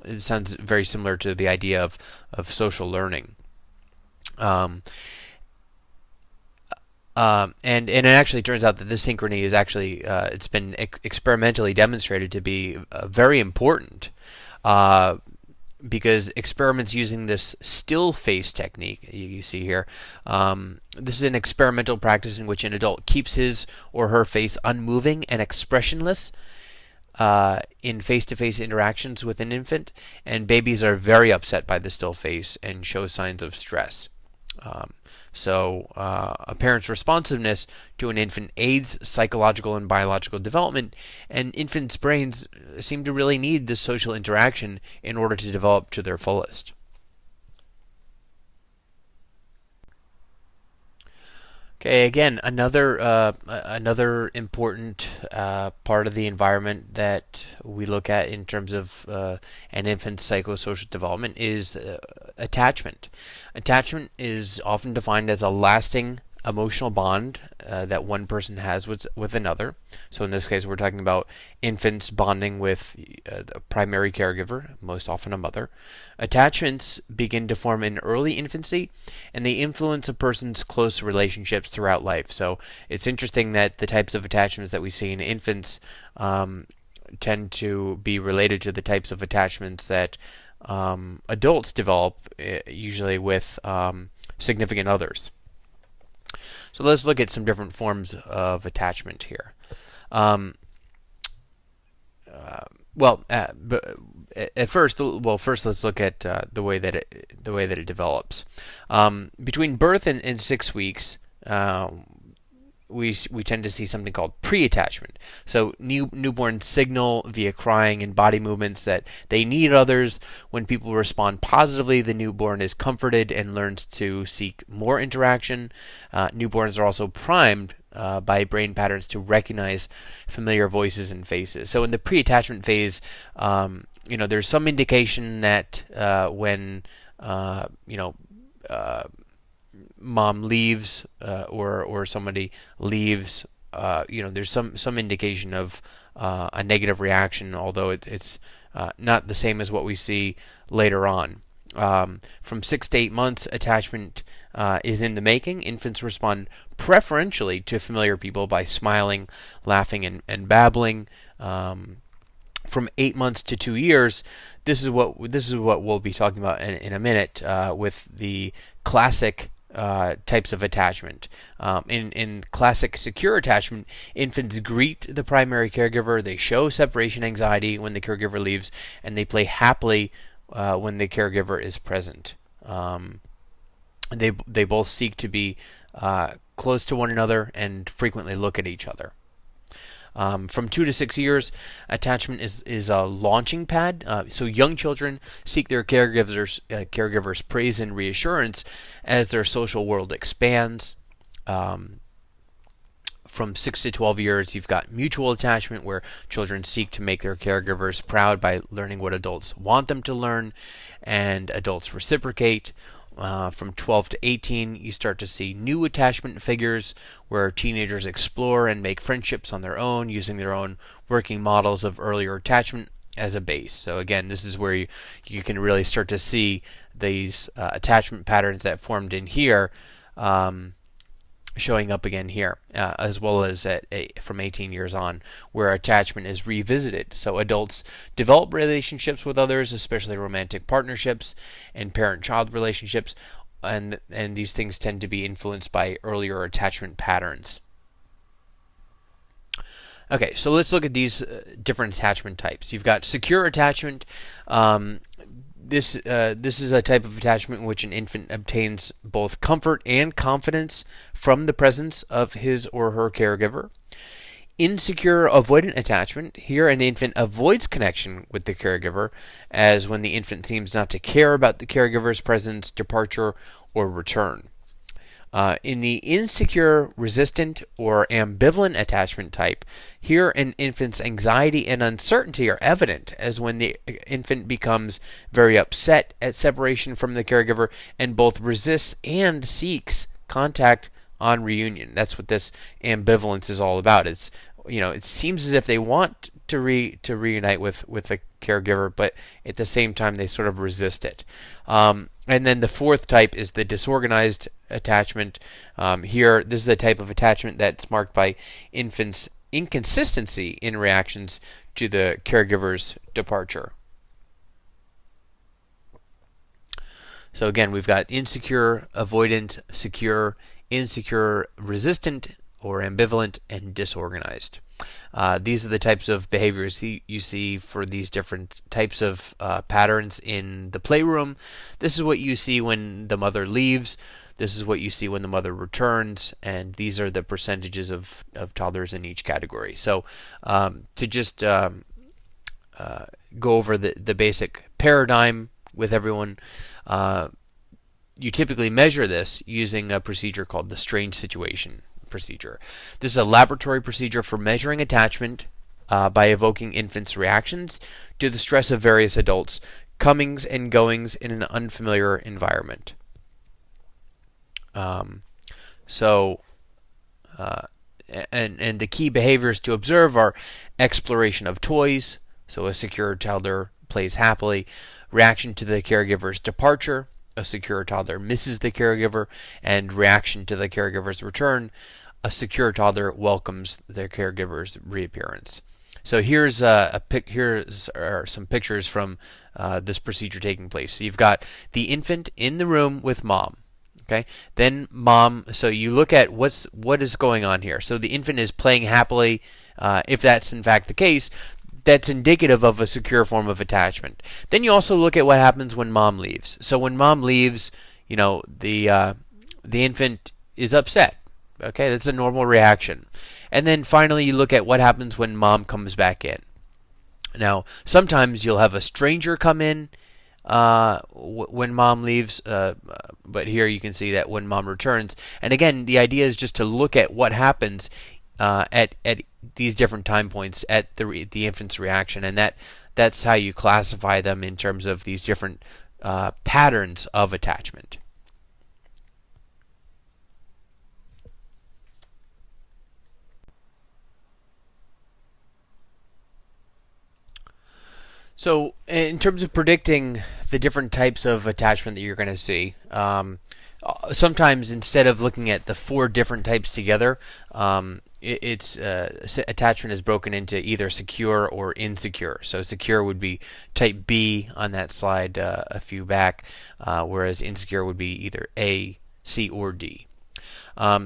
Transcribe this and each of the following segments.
it sounds very similar to the idea of social learning. Um, and it actually turns out that this synchrony is actually it's been experimentally demonstrated to be very important, uh, because experiments using this still face technique you see here. This is an experimental practice in which an adult keeps his or her face unmoving and expressionless in face-to-face interactions with an infant, and babies are very upset by the still face and show signs of stress. Um, a parent's responsiveness to an infant aids psychological and biological development, and infants' brains seem to really need this social interaction in order to develop to their fullest. Okay, again, another important part of the environment that we look at in terms of an infant's psychosocial development is attachment. Attachment is often defined as a lasting emotional bond that one person has with another. So in this case, we're talking about infants bonding with the primary caregiver, most often a mother. Attachments begin to form in early infancy, and they influence a person's close relationships throughout life. So it's interesting that the types of attachments that we see in infants tend to be related to the types of attachments that adults develop, usually with significant others. So let's look at some different forms of attachment here. Um, well, first let's look at the way that it develops. Between birth and 6 weeks, we tend to see something called pre-attachment. So newborns signal via crying and body movements that they need others. When people respond positively, the newborn is comforted and learns to seek more interaction. Newborns are also primed by brain patterns to recognize familiar voices and faces. So in the pre-attachment phase, there's some indication that when mom leaves or somebody leaves, there's some indication of a negative reaction, although it's not the same as what we see later on. From 6 to 8 months, attachment is in the making. Infants respond preferentially to familiar people by smiling, laughing, and babbling. From 8 months to 2 years, this is what we'll be talking about in a minute with the classic types of attachment. In classic secure attachment, infants greet the primary caregiver, they show separation anxiety when the caregiver leaves, and they play happily when the caregiver is present. They both seek to be close to one another and frequently look at each other. From 2 to 6 years, attachment is a launching pad. So young children seek their caregivers' praise and reassurance as their social world expands. From 6 to 12 years, you've got mutual attachment, where children seek to make their caregivers proud by learning what adults want them to learn, and adults reciprocate. From 12 to 18, you start to see new attachment figures, where teenagers explore and make friendships on their own, using their own working models of earlier attachment as a base. So again, this is where you can really start to see these attachment patterns that formed in here showing up again here, as well as from 18 years on, where attachment is revisited. So adults develop relationships with others, especially romantic partnerships and parent-child relationships, and these things tend to be influenced by earlier attachment patterns. Okay, so let's look at these different attachment types. You've got secure attachment. This is a type of attachment in which an infant obtains both comfort and confidence from the presence of his or her caregiver. Insecure avoidant attachment. Here an infant avoids connection with the caregiver, as when the infant seems not to care about the caregiver's presence, departure, or return. In the insecure, resistant, or ambivalent attachment type, here an infant's anxiety and uncertainty are evident, as when the infant becomes very upset at separation from the caregiver and both resists and seeks contact on reunion. That's what this ambivalence is all about. It seems as if they want to reunite with the caregiver, but at the same time they sort of resist it. And then the fourth type is the disorganized attachment. Here, this is a type of attachment that's marked by infants' inconsistency in reactions to the caregiver's departure. So again, we've got insecure, avoidant, secure, insecure, resistant, or ambivalent, and disorganized. These are the types of behaviors you see for these different types of patterns in the playroom. This is what you see when the mother leaves. This is what you see when the mother returns, and these are the percentages of toddlers in each category. So to just go over the basic paradigm with everyone, you typically measure this using a procedure called the strange situation procedure. This is a laboratory procedure for measuring attachment by evoking infants' reactions to the stress of various adults' comings and goings in an unfamiliar environment. And the key behaviors to observe are exploration of toys, so a secure toddler plays happily, reaction to the caregiver's departure, a secure toddler misses the caregiver, and reaction to the caregiver's return, a secure toddler welcomes their caregiver's reappearance. So here's some pictures from this procedure taking place. So you've got the infant in the room with mom. Okay, then mom. So you look at what is going on here. So the infant is playing happily. If that's in fact the case, that's indicative of a secure form of attachment. Then you also look at what happens when mom leaves. So when mom leaves, the infant is upset. Okay, that's a normal reaction. And then finally you look at what happens when mom comes back in. Now, sometimes you'll have a stranger come in when mom leaves, but here you can see that when mom returns. And again, the idea is just to look at what happens at these different time points at the infant's reaction, and that's how you classify them in terms of these different patterns of attachment. So in terms of predicting the different types of attachment that you're going to see, sometimes instead of looking at the 4 different types together, attachment is broken into either secure or insecure. So secure would be type B on that slide a few back, whereas insecure would be either A, C, or D.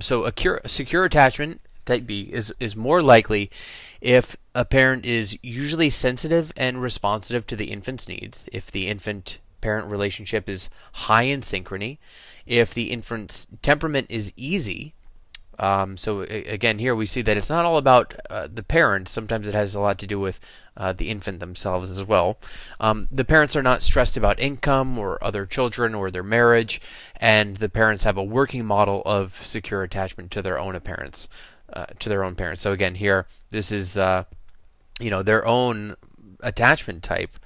So a secure attachment, type B, is more likely if a parent is usually sensitive and responsive to the infant's needs, if the infant-parent relationship is high in synchrony, if the infant's temperament is easy. So again, here we see that it's not all about the parent. Sometimes it has a lot to do with the infant themselves as well. The parents are not stressed about income or other children or their marriage, and the parents have a working model of secure attachment to their own parents. So again, here this is their own attachment type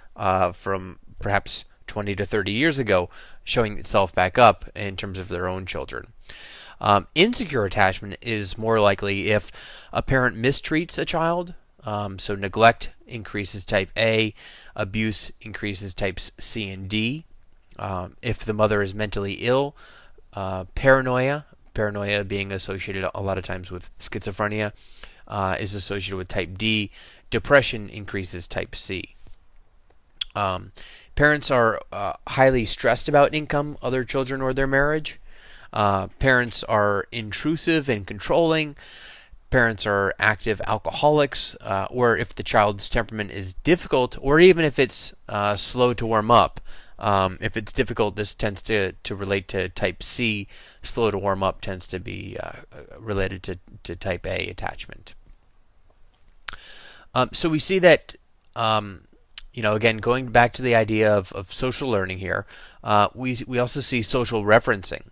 from perhaps 20 to 30 years ago, showing itself back up in terms of their own children. Insecure attachment is more likely if a parent mistreats a child. So neglect increases type A, abuse increases types C and D. If the mother is mentally ill, paranoia being associated a lot of times with schizophrenia, is associated with type D. Depression increases type C. Parents are highly stressed about income, other children, or their marriage. Parents are intrusive and controlling. Parents are active alcoholics, or if the child's temperament is difficult, or even if it's slow to warm up. If it's difficult, this tends to relate to type C. Slow to warm up tends to be related to type A attachment. So we see that, again, going back to the idea of social learning here, we also see social referencing.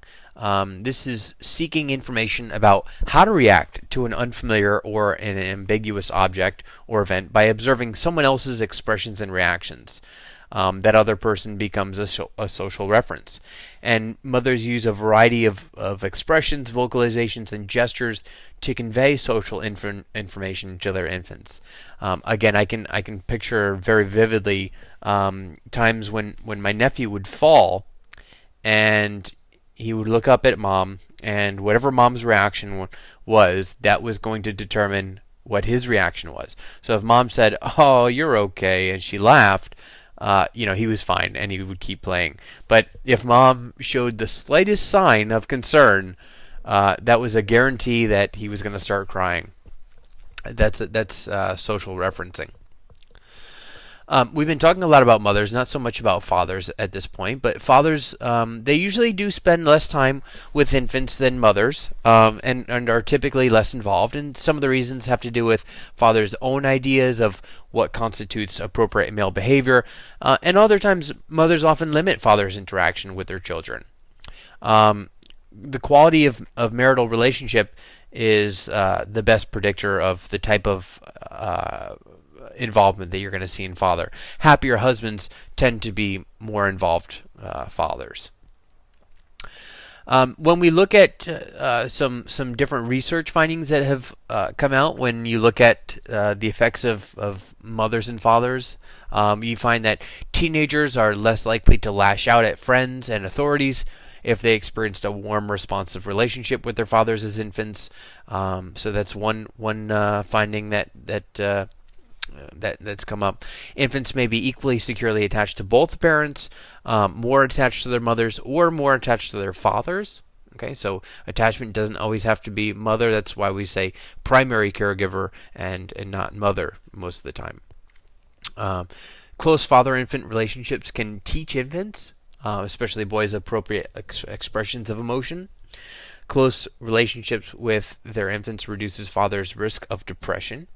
This is seeking information about how to react to an unfamiliar or an ambiguous object or event by observing someone else's expressions and reactions. that other person becomes a social reference. And mothers use a variety of expressions, vocalizations, and gestures to convey social information to their infants. Again, I can picture very vividly times when my nephew would fall, and he would look up at mom, and whatever mom's reaction was, that was going to determine what his reaction was. So if mom said, "Oh, you're okay," and she laughed, he was fine and he would keep playing. But if mom showed the slightest sign of concern, that was a guarantee that he was going to start crying. That's social referencing. We've been talking a lot about mothers, not so much about fathers at this point, but fathers, they usually do spend less time with infants than mothers, and are typically less involved. And some of the reasons have to do with fathers' own ideas of what constitutes appropriate male behavior, and other times mothers often limit fathers' interaction with their children. The quality of marital relationship is the best predictor of the type of involvement that you're going to see in father. Happier husbands tend to be more involved fathers. When we look at some different research findings that have come out, when you look at the effects of mothers and fathers, you find that teenagers are less likely to lash out at friends and authorities if they experienced a warm, responsive relationship with their fathers as infants. So that's one finding that's come up. Infants may be equally securely attached to both parents, more attached to their mothers, or more attached to their fathers. Okay, so attachment doesn't always have to be mother. That's why we say primary caregiver and not mother most of the time. Close father-infant relationships can teach infants, especially boys, appropriate expressions of emotion. Close relationships with their infants reduces fathers' risk of depression.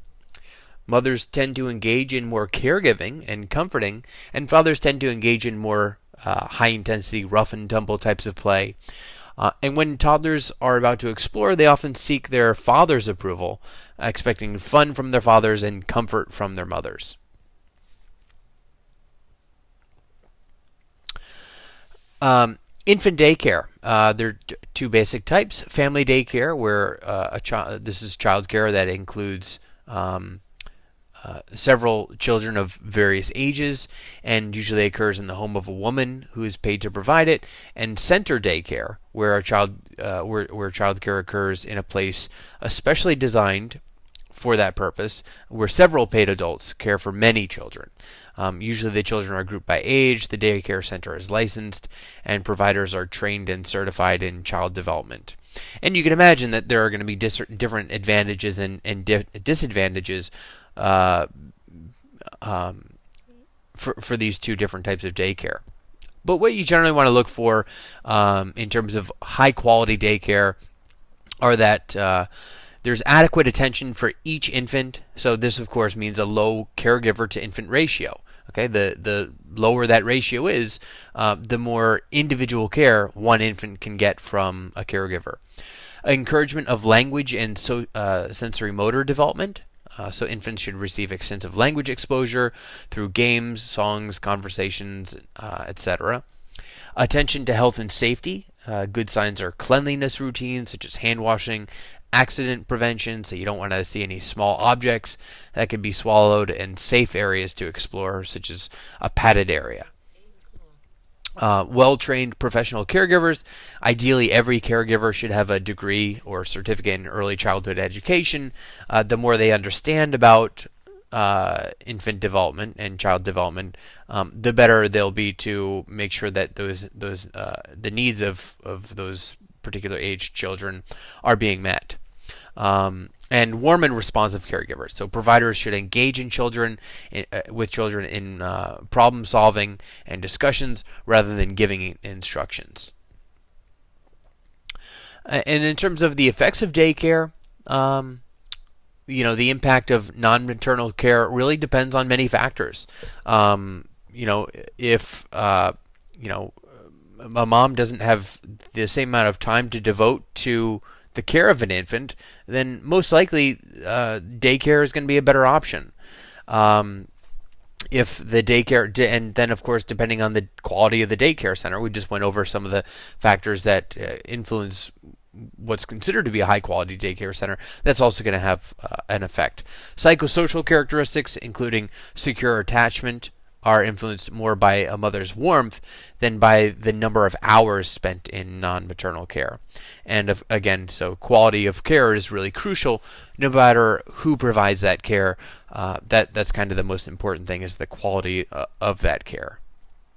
Mothers tend to engage in more caregiving and comforting, and fathers tend to engage in more high-intensity, rough-and-tumble types of play. And when toddlers are about to explore, they often seek their father's approval, expecting fun from their fathers and comfort from their mothers. Infant daycare. There are two basic types. Family daycare, where this is childcare that includes several children of various ages, and usually occurs in the home of a woman who is paid to provide it. And center daycare, where childcare occurs in a place especially designed for that purpose, where several paid adults care for many children. Usually the children are grouped by age, the daycare center is licensed, and providers are trained and certified in child development. And you can imagine that there are going to be different advantages and disadvantages for these two different types of daycare. But what you generally want to look for in terms of high quality daycare are that there's adequate attention for each infant. So this, of course, means a low caregiver to infant ratio. Okay, the lower that ratio is, the more individual care one infant can get from a caregiver. Encouragement of language and sensory motor development. So infants should receive extensive language exposure through games, songs, conversations, etc. Attention to health and safety. Good signs are cleanliness routines such as hand washing, accident prevention, so you don't want to see any small objects that could be swallowed, and safe areas to explore such as a padded area. Well-trained professional caregivers. Ideally, every caregiver should have a degree or certificate in early childhood education. The more they understand about infant development and child development, the better they'll be to make sure that the needs of those particular aged children are being met. And warm and responsive caregivers. So providers should engage with children in problem solving and discussions rather than giving instructions. And in terms of the effects of daycare, the impact of non-maternal care really depends on many factors. If a mom doesn't have the same amount of time to devote to the care of an infant, then most likely daycare is going to be a better option. if the daycare, and then of course depending on the quality of the daycare center, we just went over some of the factors that influence what's considered to be a high quality daycare center. That's also going to have an effect. Psychosocial characteristics, including secure attachment, are influenced more by a mother's warmth than by the number of hours spent in non-maternal care. And again, so quality of care is really crucial no matter who provides that care. That's kind of the most important thing, is the quality of that care.